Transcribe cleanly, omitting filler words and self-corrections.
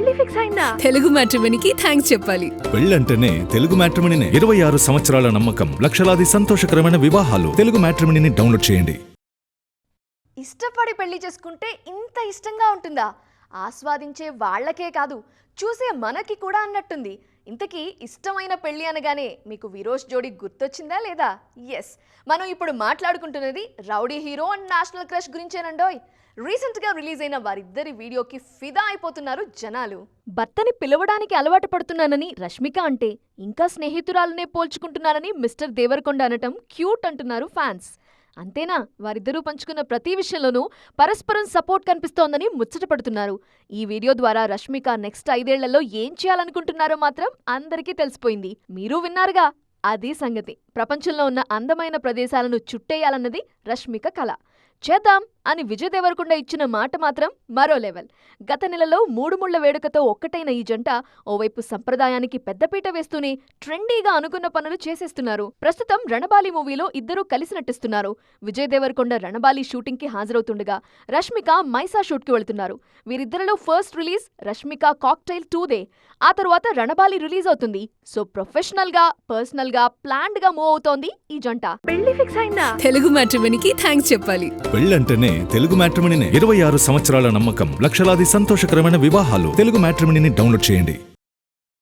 పెళ్లి ఫిక్స్ అయిందా? తెలుగు మ్యాట్రిమోనీకి థ్యాంక్స్ చెప్పాలి. పెళ్ళంటేనే తెలుగు మ్యాట్రిమోనీనే. 26 సంవత్సరాల నమ్మకం, లక్షలాది సంతోషకరమైన వివాహాలు. తెలుగు మ్యాట్రిమోనీని డౌన్లోడ్ చేయండి. ఇష్టపడి పెళ్లి చేసుకుంటే ఇంత ఇష్టంగా ఉంటుందా? ఆస్వాదించే వాళ్ళకే కాదు, చూసే మనకి కూడా అన్నట్టుంది. ఇంతకీ ఇష్టమైన పెళ్లి అనగానే మీకు విరోష్ జోడి గుర్తొచ్చిందా లేదా? ఎస్, మనం ఇప్పుడు మాట్లాడుకుంటున్నది rowdy hero and national crush గురించేనండోయ్. రీసెంట్ గా రిలీజ్ అయిన వారిద్దరి వీడియోకి ఫిదా అయిపోతున్నారు జనాలు. భర్తని పిలవడానికి అలవాటు పడుతున్నానని రష్మిక అంటే, ఇంకా స్నేహితురాలనే పోల్చుకుంటున్నారని మిస్టర్ దేవరకొండ అనటం క్యూట్ అంటున్నారు ఫ్యాన్స్. అంతేనా, వారిద్దరూ పంచుకున్న ప్రతి విషయంలోనూ పరస్పరం సపోర్ట్ కనిపిస్తోందని ముచ్చటపడుతున్నారు. ఈ వీడియో ద్వారా రష్మిక నెక్స్ట్ 5 ఏళ్లలో ఏం చేయాలనుకుంటున్నారో మాత్రం అందరికీ తెలిసిపోయింది. మీరు విన్నారుగా, అది సంగతి. ప్రపంచంలో ఉన్న అందమైన ప్రదేశాలను చుట్టేయాలన్నది రష్మిక కల. చేద్దాం అని విజయ్ దేవరకొండ ఇచ్చిన మాట మాత్రం మరో లెవెల్. గత నెలలో 3 ముళ్ల వేడుకతో ఒక్కటైన ఈ జంట ఓవైపు సంప్రదాయానికి పెద్దపీట వేస్తూనే ట్రెండీగా అనుకున్న పనులు చేసేస్తున్నారు. ప్రస్తుతం రణబాలి మూవీలో ఇద్దరూ కలిసి నటిస్తున్నారు. విజయ్ దేవరకొండ రణబాలి షూటింగ్ కి హాజరవుతుండగా రష్మిక మైసా షూట్ కి వెళుతున్నారు. వీరిద్దరిలో ఫస్ట్ రిలీజ్ రష్మిక కాక్టైల్ 2దే. ఆ తరువాత రణబాలి రిలీజ్ అవుతుంది. సో ప్రొఫెషనల్ గా, పర్సనల్ గా, ప్లాన్డ్ గా మూవ్ అవుతోంది ఈ జంట. పెళ్లి ఫిక్స్ అయిందా? తెలుగు మ్యాట్రిమోనీకి థ్యాంక్స్ చెప్పాలి. పెళ్ళంటేనే తెలుగు మ్యాట్రిమోనీనే. 26 సంవత్సరాల నమ్మకం, లక్షలాది సంతోషకరమైన వివాహాలు. తెలుగు మ్యాట్రిమోనీని డౌన్లోడ్ చేయండి.